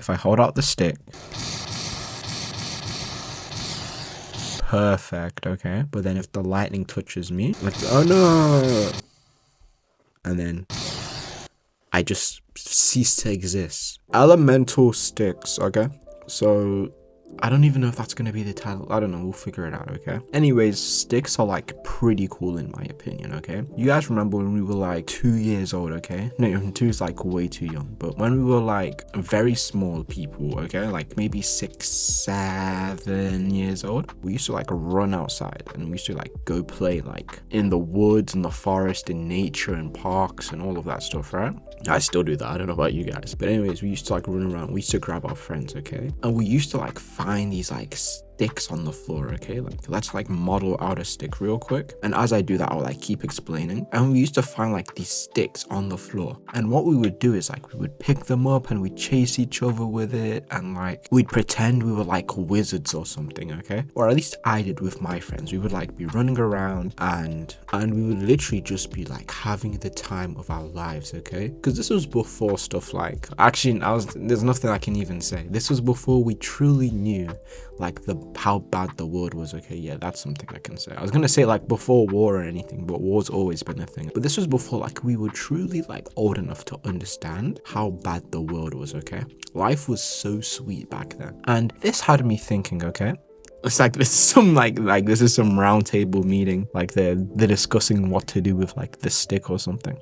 if I hold out the stick, perfect, okay? But then if the lightning touches me, like, oh no! And then I just cease to exist. Elemental sticks, okay? So I don't even know if that's gonna be the title. I don't know, we'll figure it out, okay? Anyways, sticks are like pretty cool in my opinion, okay? You guys remember when we were like 2 years old, okay? No, 2 is like way too young, but when we were like very small people, okay? Like maybe 6, 7 years old, we used to like run outside and we used to like go play like in the woods, in the forest, in nature, in parks and all of that stuff, right? I still do that. I don't know about you guys, but anyways, we used to like run around. We used to grab our friends, okay? And we used to like find these like sticks on the floor, okay? Like let's like model out a stick real quick. And as I do that, I'll like keep explaining. And we used to find like these sticks on the floor. And what we would do is like we would pick them up and we'd chase each other with it, and like we'd pretend we were like wizards or something, okay? Or at least I did with my friends. We would like be running around and we would literally just be like having the time of our lives, okay? Because this was before stuff like, actually there's nothing I can even say. This was before we truly knew like how bad the world was, okay? Yeah, that's something I can say. I was gonna say like before war or anything, but war's always been a thing. But this was before like we were truly like old enough to understand how bad the world was, okay? Life was so sweet back then. And this had me thinking, okay? It's like this is some like this is some round table meeting, like they're discussing what to do with like the stick or something.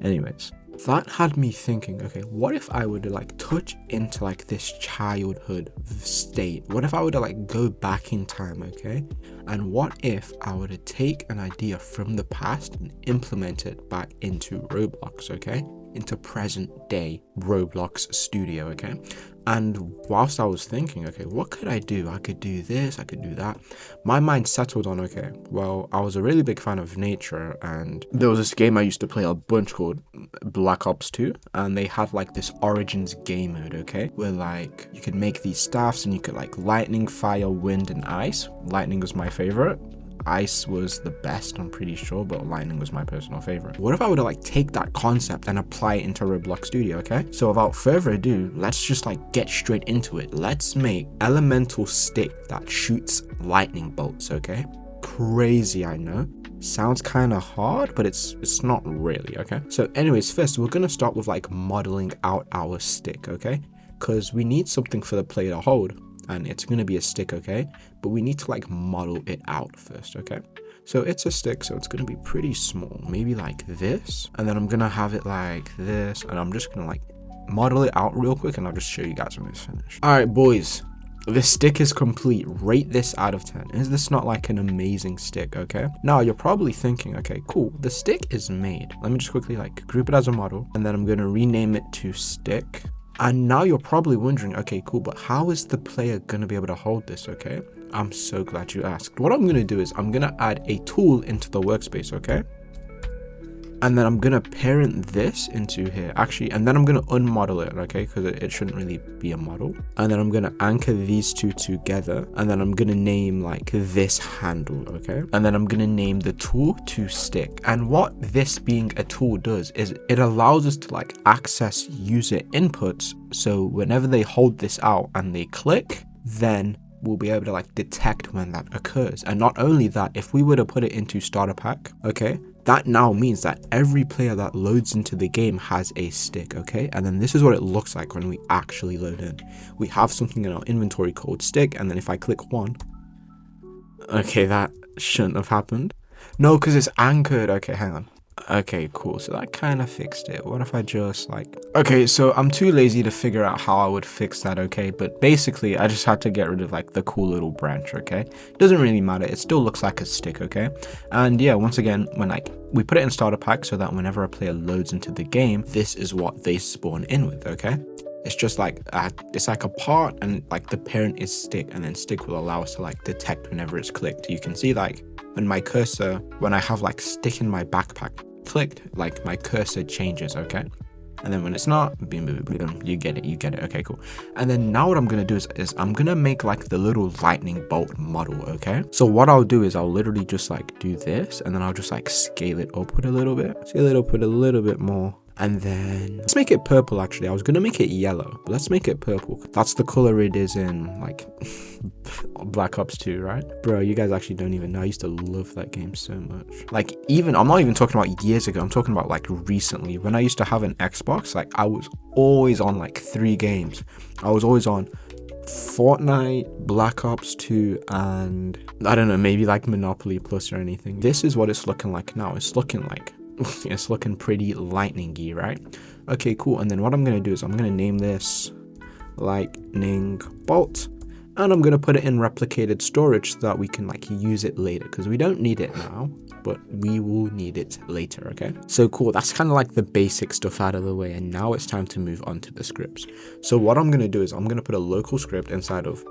Anyways, that had me thinking, okay, what if I were to like touch into like this childhood state? What if I were to like go back in time, okay? And what if I were to take an idea from the past and implement it back into Roblox, okay? Into present day Roblox studio, okay? And whilst I was thinking, okay, what could I do? I could do this, I could do that. My mind settled on, okay, well, I was a really big fan of nature, and there was this game I used to play a bunch called Black Ops 2, and they had like this Origins game mode, okay, where like you could make these staffs and you could like lightning, fire, wind, and ice. Lightning was my favorite. Ice was the best, I'm pretty sure, but lightning was my personal favorite. What if I were to like take that concept and apply it into Roblox Studio, okay? So without further ado, let's just like get straight into it. Let's make elemental stick that shoots lightning bolts, okay? Crazy, I know. Sounds kind of hard, but it's not really, okay? So anyways, first we're gonna start with like modeling out our stick, okay? Because we need something for the player to hold, and it's going to be a stick, okay? But we need to like model it out first, okay? So it's a stick, so it's going to be pretty small, maybe like this, and then I'm going to have it like this, and I'm just going to like model it out real quick, and I'll just show you guys when it's finished. All right, boys, this stick is complete. Rate this out of 10. Is this not like an amazing stick, okay? Now you're probably thinking, okay, cool, the stick is made. Let me just quickly like group it as a model, and then I'm going to rename it to stick. And now you're probably wondering, okay, cool, but how is the player going to be able to hold this, okay? I'm so glad you asked. What I'm going to do is I'm going to add a tool into the workspace, okay? And then I'm going to parent this into here, actually, and then I'm going to unmodel it, okay? Because it shouldn't really be a model. And then I'm going to anchor these two together, and then I'm going to name like this handle, okay? And then I'm going to name the tool to stick. And what this being a tool does is it allows us to like access user inputs. So whenever they hold this out and they click, then we'll be able to like detect when that occurs. And not only that, if we were to put it into starter pack, okay, that now means that every player that loads into the game has a stick, okay? And then this is what it looks like when we actually load in. We have something in our inventory called stick, and then if I click one, okay, that shouldn't have happened. No, because it's anchored. Okay, hang on. Okay, cool. So that kind of fixed it. What if I just like... Okay, so I'm too lazy to figure out how I would fix that, okay? But basically, I just had to get rid of like the cool little branch, okay? Doesn't really matter. It still looks like a stick, okay? And yeah, once again, when like we put it in starter pack so that whenever a player loads into the game, this is what they spawn in with, okay? It's just like, it's like a part, and like the parent is stick, and then stick will allow us to like detect whenever it's clicked. You can see like when my cursor, when I have like stick in my backpack clicked, like my cursor changes, okay? And then when it's not, boom, boom, boom, boom, you get it, okay, cool. And then now what I'm gonna do is I'm gonna make like the little lightning bolt model, okay? So what I'll do is I'll literally just like do this, and then I'll just like scale it up with a little bit, scale it up with a little bit more, And then let's make it purple. Actually, I was gonna make it yellow, but let's make it purple. That's the color it is in like Black Ops 2, right? Bro, you guys actually don't even know. I used to love that game so much. Like, even I'm not even talking about years ago, I'm talking about like recently. When I used to have an Xbox, like I was always on like 3 games. I was always on Fortnite, Black Ops 2, and I don't know, maybe like Monopoly Plus or anything. This is what it's looking like now. It's looking like it's looking pretty lightning-y, right? Okay, cool. And then what I'm gonna do is I'm gonna name this lightning bolt, and I'm gonna put it in replicated storage so that we can like use it later, because we don't need it now, but we will need it later. Okay, so cool. That's kind of like the basic stuff out of the way, and now it's time to move on to the scripts. So what I'm gonna do is I'm gonna put a local script inside of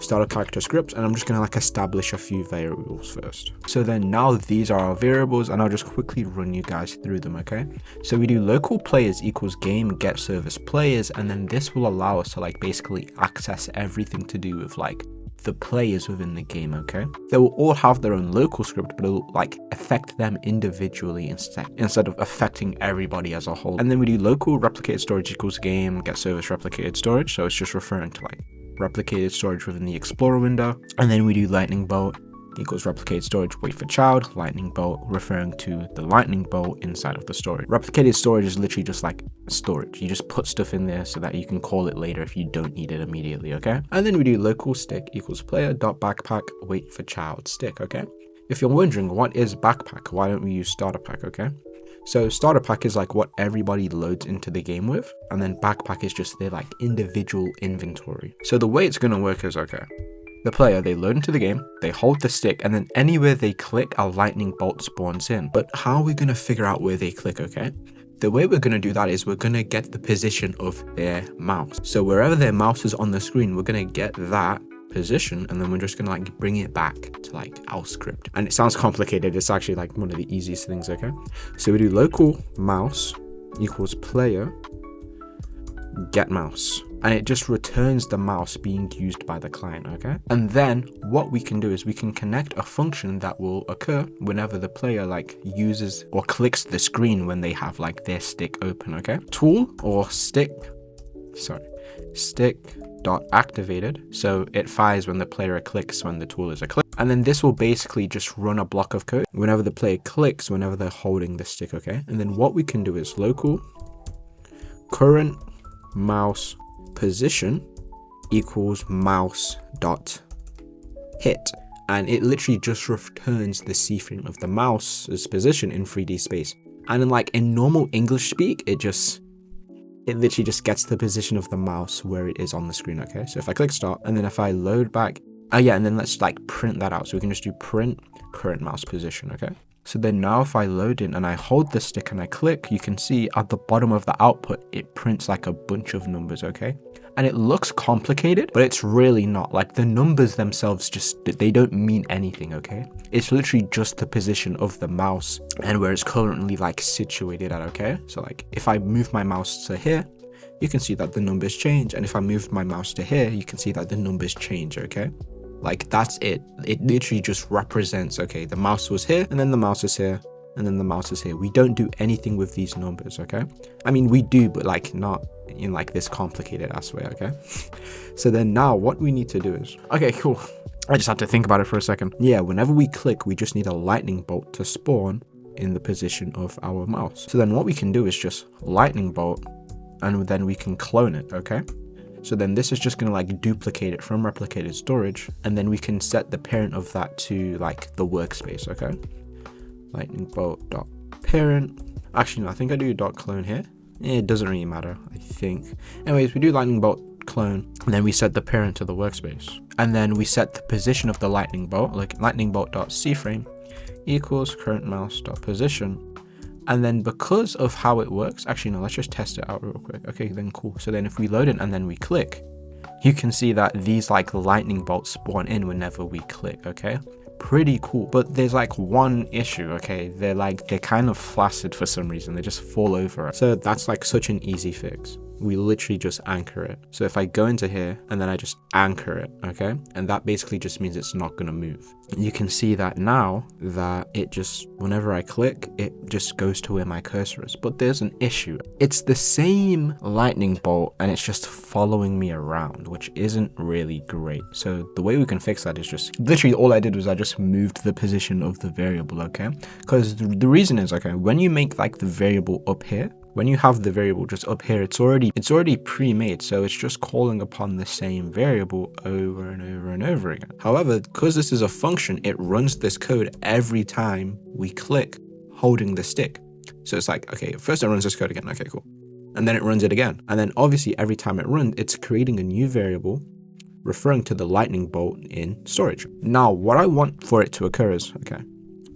starter character script, and I'm just gonna like establish a few variables first. So then now these are our variables, and I'll just quickly run you guys through them. Okay, so we do local players equals game get service players, and then this will allow us to like basically access everything to do with like the players within the game. Okay, they will all have their own local script, but it'll like affect them individually instead of affecting everybody as a whole. And then we do local replicated storage equals game get service replicated storage, so it's just referring to like replicated storage within the Explorer window. And then we do lightning bolt equals replicated storage wait for child, lightning bolt referring to the lightning bolt inside of the storage. Replicated storage is literally just like storage. You just put stuff in there so that you can call it later if you don't need it immediately. Okay, and then we do local stick equals player dot backpack wait for child stick. Okay, if you're wondering what is backpack, why don't we use starter pack? Okay, so starter pack is like what everybody loads into the game with, and then backpack is just their like individual inventory. So the way it's going to work is, okay, the player, they load into the game, they hold the stick, and then anywhere they click, a lightning bolt spawns in. But how are we going to figure out where they click? Okay, the way we're going to do that is we're going to get the position of their mouse. So wherever their mouse is on the screen, we're going to get that position, and then we're just gonna like bring it back to like our script. And it sounds complicated, it's actually like one of the easiest things. Okay, so we do local mouse equals player get mouse, and it just returns the mouse being used by the client. Okay, and then what we can do is we can connect a function that will occur whenever the player like uses or clicks the screen when they have like their stick open. Okay, tool or stick dot activated, so it fires when the player clicks when the tool is a click, and then this will basically just run a block of code whenever the player clicks whenever they're holding the stick. Okay, and then what we can do is local current mouse position equals mouse dot hit, and it literally just returns the C-frame of the mouse's position in 3D space. And in normal English speak, it literally just gets the position of the mouse where it is on the screen. Okay, so if I click start, and then if I load back, and then let's like print that out. So we can just do print current mouse position. Okay, so then now if I load in and I hold the stick and I click, you can see at the bottom of the output, it prints like a bunch of numbers. Okay, and it looks complicated, but it's really not. Like the numbers themselves they don't mean anything. Okay, it's literally just the position of the mouse and where it's currently like situated at. Okay, so like if I move my mouse to here, you can see that the numbers change, and if I move my mouse to here, you can see that the numbers change. Okay, like that's it. It literally just represents, okay, the mouse was here, and then the mouse is here, and then the mouse is here. We don't do anything with these numbers. Okay, I mean we do, but like not in like this complicated ass way. Okay, so then now what we need to do is, okay, cool, I just had to think about it for a second. Yeah, whenever we click, we just need a lightning bolt to spawn in the position of our mouse. So then what we can do is just lightning bolt, and then we can clone it. Okay, so then this is just going to like duplicate it from replicated storage, and then we can set the parent of that to like the workspace. Okay, lightning bolt dot parent. Actually no, I think I do dot clone here. It doesn't really matter, I think. Anyways, we do lightning bolt clone, and then we set the parent to the workspace, and then we set the position of the lightning bolt, like lightning bolt dot C-frame equals current mouse dot position. And then because of how it works, actually no, let's just test it out real quick. Okay, then cool. So then if we load it and then we click, you can see that these like lightning bolts spawn in whenever we click. Okay, pretty cool. But there's like one issue. Okay, they're kind of flaccid for some reason. They just fall over. So that's like such an easy fix. we literally just anchor it. So if I go into here and then I just anchor it, okay? And that basically just means it's not gonna move. You can see that now that it just, whenever I click, it just goes to where my cursor is. But there's an issue. It's the same lightning bolt and it's just following me around, which isn't really great. So the way we can fix that is just, literally all I did was I just moved the position of the variable, okay? Because the reason is, okay, when you make like the variable up here, when you have the variable just up here, it's already pre-made, so it's just calling upon the same variable over and over and over again. However, because this is a function, it runs this code every time we click holding the stick. So it's like, okay, first it runs this code again, okay, cool. And then it runs it again. And then obviously every time it runs, it's creating a new variable referring to the lightning bolt in storage. Now, what I want for it to occur is, okay,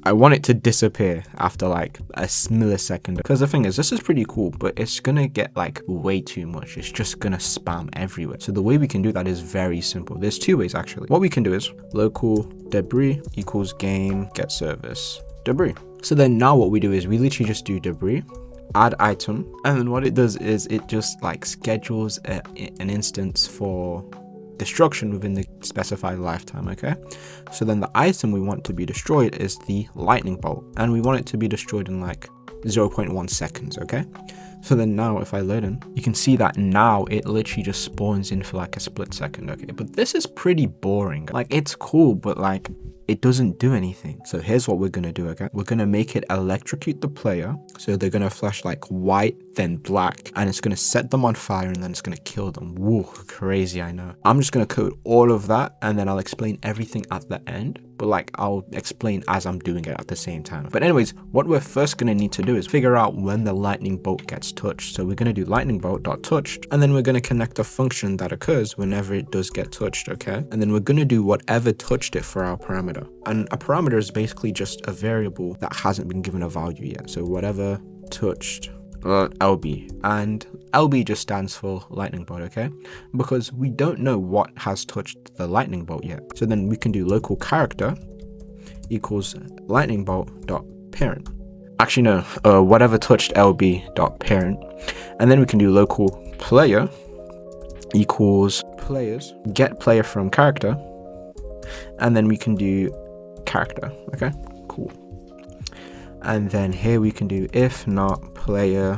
I want it to disappear after like a millisecond, because the thing is, this is pretty cool, but it's gonna get like way too much. It's just gonna spam everywhere. So the way we can do that is very simple. There's two ways actually. What we can do is local debris equals game get service debris. So then now what we do is we literally just do debris add item, and then what it does is it just like schedules an instance for destruction within the specified lifetime, okay? So then the item we want to be destroyed is the lightning bolt, and we want it to be destroyed in like 0.1 seconds, okay? So then now if I load in, you can see that now it literally just spawns in for like a split second, okay? But this is pretty boring. Like, it's cool, but like it doesn't do anything. So here's what we're gonna do, okay? We're gonna make it electrocute the player. So they're gonna flash like white, then black, and it's gonna set them on fire, and then it's gonna kill them. Whoa, crazy, I know. I'm just gonna code all of that, and then I'll explain everything at the end. But like, I'll explain as I'm doing it at the same time. But anyways, what we're first gonna need to do is figure out when the lightning bolt gets touched. So we're gonna do lightning bolt.touched, and then we're gonna connect a function that occurs whenever it does get touched, okay? And then we're gonna do whatever touched it for our parameter. And a parameter is basically just a variable that hasn't been given a value yet. So whatever touched LB, and LB just stands for lightning bolt, okay? Because we don't know what has touched the lightning bolt yet. So then we can do local character equals lightning bolt dot parent. Actually no, whatever touched LB dot parent, and then we can do local player equals players get player from character, and then we can do character, okay, cool. And then here we can do if not player,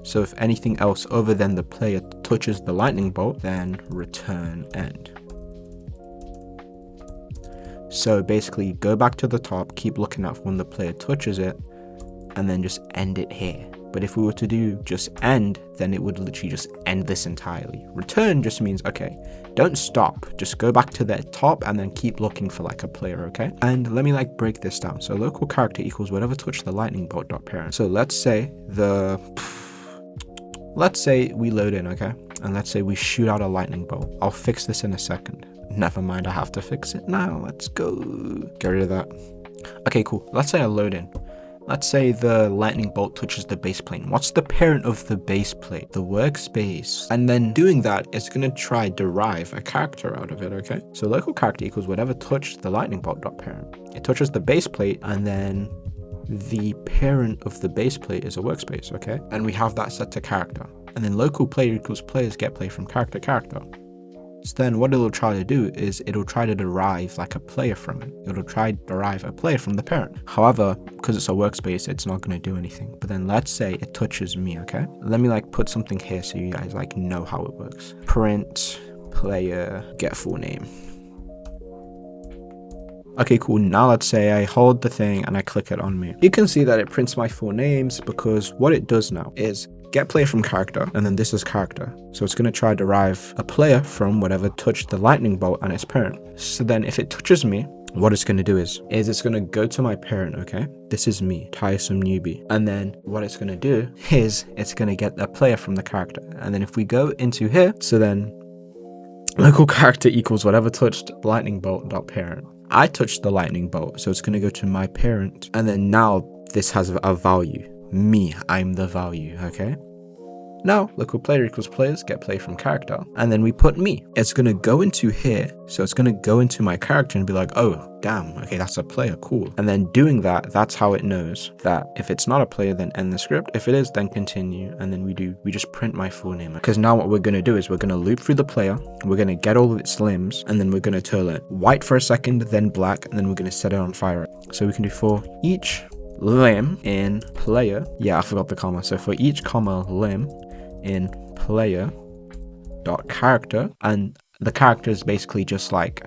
so if anything else other than the player touches the lightning bolt, then return end. So basically go back to the top, keep looking out when the player touches it, and then just end it here. But if we were to do just end, then it would literally just end this entirely. Return just means, okay, don't stop, just go back to the top and then keep looking for like a player, okay? And let me like break this down. So local character equals whatever touched the lightning bolt dot parent. So let's say we load in, okay? And let's say we shoot out a lightning bolt. I'll fix this in a second. Never mind, I have to fix it now. Let's go. Get rid of that. Okay, cool. Let's say I load in. Let's say the lightning bolt touches the base plane. What's the parent of the base plate? The workspace. And then doing that, it's going to try derive a character out of it, okay? So local character equals whatever touched the lightning bolt dot parent. It touches the base plate, and then the parent of the base plate is a workspace, okay? And we have that set to character. And then local player equals players get play from character. So then what it'll try to do is it'll try to derive like a player from it. It'll try to derive a player from the parent. However, because it's a workspace, it's not going to do anything. But then let's say it touches me, okay? Let me like put something here so you guys like know how it works. Print player get full name. Okay, cool. Now let's say I hold the thing and I click it on me. You can see that it prints my full names, because what it does now is get player from character, and then this is character. So it's going to try to derive a player from whatever touched the lightning bolt and its parent. So then if it touches me, what it's going to do is it's going to go to my parent, okay? This is me, tiresome newbie. And then what it's going to do is it's going to get a player from the character. And then if we go into here, so then local character equals whatever touched lightning bolt dot parent. I touched the lightning bolt, so it's going to go to my parent. And then now this has a value. Me, I'm the value, okay? Now local player equals players get play from character, and then we put me. It's gonna go into here, so it's gonna go into my character and be like, oh damn, okay, that's a player, cool. And then doing that, that's how it knows that if it's not a player, then end the script. If it is, then continue, and then we just print my full name. Because now what we're gonna do is we're gonna loop through the player, we're gonna get all of its limbs, and then we're gonna turn it white for a second, then black, and then we're gonna set it on fire. So we can do for each limb in player, yeah, I forgot the comma. So for each comma limb in player dot character, and the character is basically just like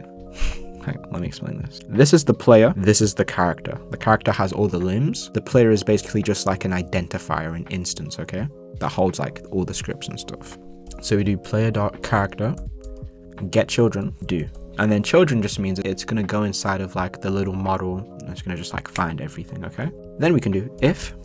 hang on, let me explain this. This is the player, this is the character. The character has all the limbs. The player is basically just like an identifier, an instance, okay, that holds like all the scripts and stuff. So we do player dot character get children do, and then children just means it's gonna go inside of like the little model, and it's gonna just like find everything, okay? Then we can do if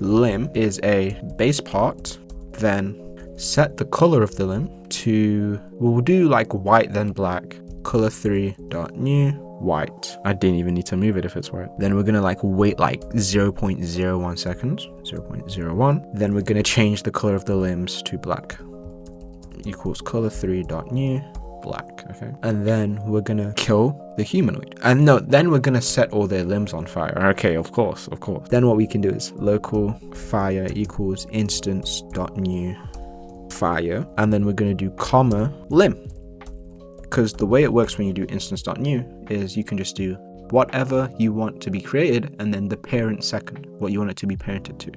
limb is a base part, then set the color of the limb to, we'll do like white then black, color 3.new white. I didn't even need to move it if it's white. Then we're gonna like wait like 0.01 seconds, 0.01. Then we're gonna change the color of the limbs to black, equals color 3.new black, okay? And then we're gonna kill the humanoid, and no, then we're gonna set all their limbs on fire. Okay, of course. Then what we can do is local fire equals instance.new fire, and then we're gonna do comma limb, because the way it works when you do instance.new is you can just do whatever you want to be created and then the parent second, what you want it to be parented to.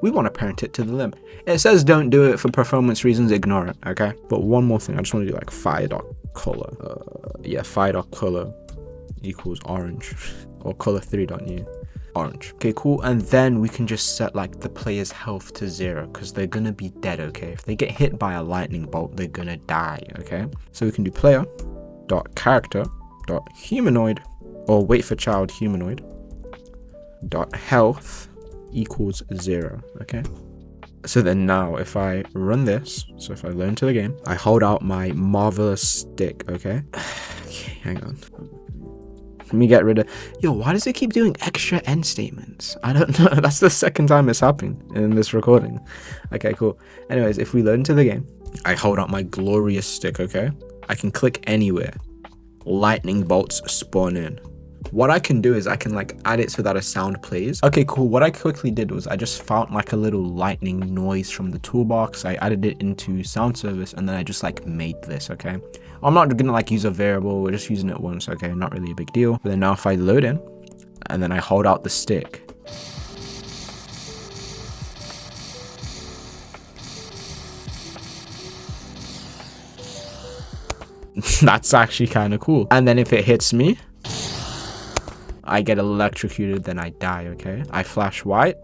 We want to parent it to the limb. It says don't do it for performance reasons, ignore it, okay? But one more thing, I just want to do like fire.color. Fire.color equals orange, or color 3.new orange. Okay, cool. And then we can just set like the player's health to 0, because they're gonna be dead, okay? If they get hit by a lightning bolt, they're gonna die, okay? So we can do player.character.humanoid, or wait for child humanoid dot health equals 0, okay? So then now if I run this, so if I learn to the game, I hold out my marvelous stick, okay? Okay, hang on. Let me get rid of, yo, why does it keep doing extra end statements? I don't know. That's the second time it's happened in this recording. Okay, cool. Anyways, if we learn to the game, I hold out my glorious stick, okay? I can click anywhere. Lightning bolts spawn in. What I can do is I can like add it so that a sound plays. Okay, cool. What I quickly did was I just found like a little lightning noise from the toolbox. I added it into sound service, and then I just like made this, okay? I'm not gonna like use a variable, we're just using it once, okay? Not really a big deal. But then now if I load in and then I hold out the stick, that's actually kind of cool. And then if it hits me, I get electrocuted, then I die, okay? I flash white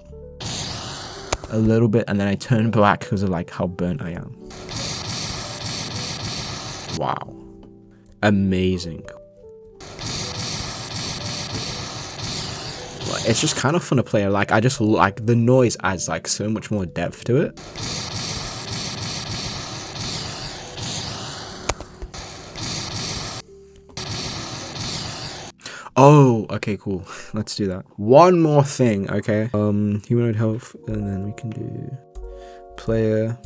a little bit, and then I turn black because of like how burnt I am. Wow. Amazing. It's just kind of fun to play. Like, I just like the noise adds like so much more depth to it. Oh, okay, cool. Let's do that. One more thing, okay? Humanoid health, and then we can do player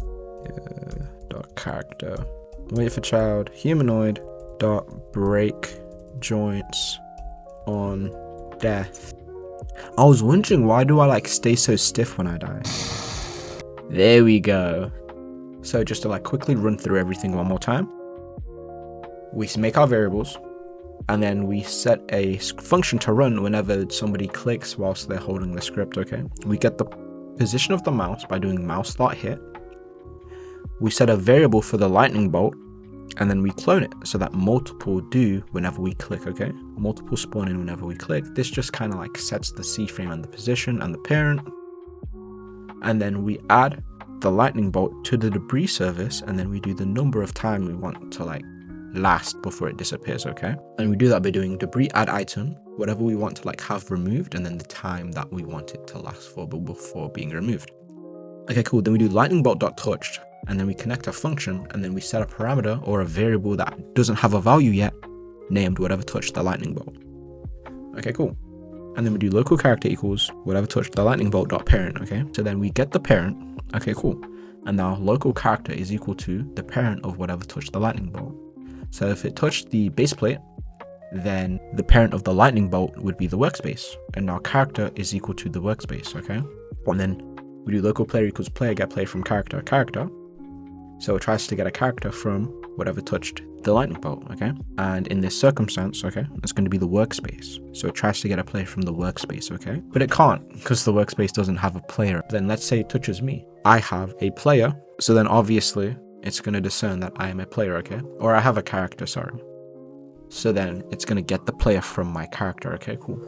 dot character. Wait for child humanoid dot break joints on death. I was wondering, why do I like stay so stiff when I die? There we go. So just to like quickly run through everything one more time, we make our variables, and then we set a function to run whenever somebody clicks whilst they're holding the script, okay? We get the position of the mouse by doing mouse.hit. We set a variable for the lightning bolt, and then we clone it so that multiple do whenever we click, okay? Multiple spawn in whenever we click. This just kind of like sets the C frame and the position and the parent. And then we add the lightning bolt to the debris service, and then we do the number of time we want to like last before it disappears, okay? And we do that by doing debris add item, whatever we want to like have removed, and then the time that we want it to last for before being removed. Okay, cool. Then we do lightning bolt dot touched, and then we connect a function, and then we set a parameter or a variable that doesn't have a value yet, named whatever touched the lightning bolt. Okay, cool. And then we do local character equals whatever touched the lightning bolt dot parent, okay? So then we get the parent, Okay, cool. And now local character is equal to the parent of whatever touched the lightning bolt. So if it touched the base plate, then the parent of the lightning bolt would be the workspace. And now character is equal to the workspace, okay? And then we do local player equals player get player from character. So it tries to get a character from whatever touched the lightning bolt, okay? And in this circumstance, okay, it's going to be the workspace. So it tries to get a player from the workspace, okay? But it can't because the workspace doesn't have a player. Then let's say it touches me. I have a player. So then obviously it's going to discern that I am a player, okay? Or I have a character, sorry. So then it's going to get the player from my character, okay, cool.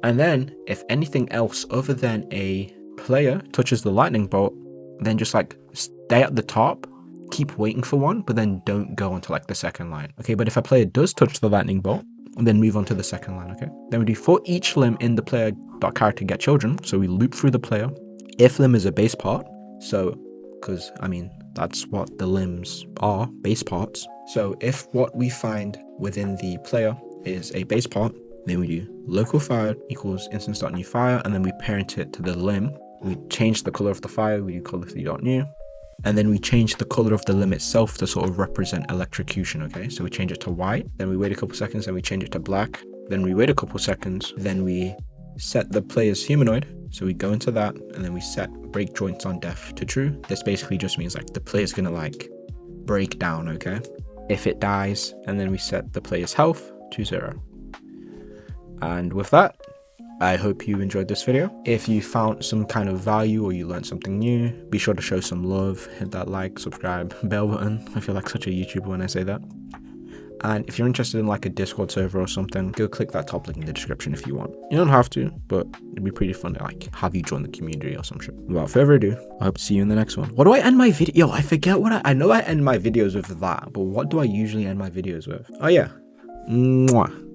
And then if anything else other than a player touches the lightning bolt, then just like stay at the top, keep waiting for one, but then don't go onto like the second line. Okay, but if a player does touch the lightning bolt, then move on to the second line, okay? Then we do for each limb in the player.character get children. So we loop through the player. If limb is a base part, so, because I mean, that's what the limbs are, base parts. So if what we find within the player is a base part, then we do local fire equals instance.new fire, and then we parent it to the limb. We change the color of the fire, we do color3.new, and then we change the color of the limb itself to sort of represent electrocution, okay? So we change it to white, then we wait a couple seconds, then we change it to black, then we wait a couple seconds, then we set the player's humanoid. So we go into that, and then we set break joints on def to true. This basically just means like the player's gonna like break down, okay? If it dies, and then we set the player's health to 0. And with that, I hope you enjoyed this video. If you found some kind of value or you learned something new, be sure to show some love, hit that like, subscribe, bell button. I feel like such a YouTuber when I say that. And if you're interested in like a Discord server or something, go click that top link in the description if you want. You don't have to, but it'd be pretty fun to like have you join the community or some shit. Without further ado, I hope to see you in the next one. What do I end my video? Yo, I forget what I know I end my videos with that, but what do I usually end my videos with? Oh yeah. Mwah.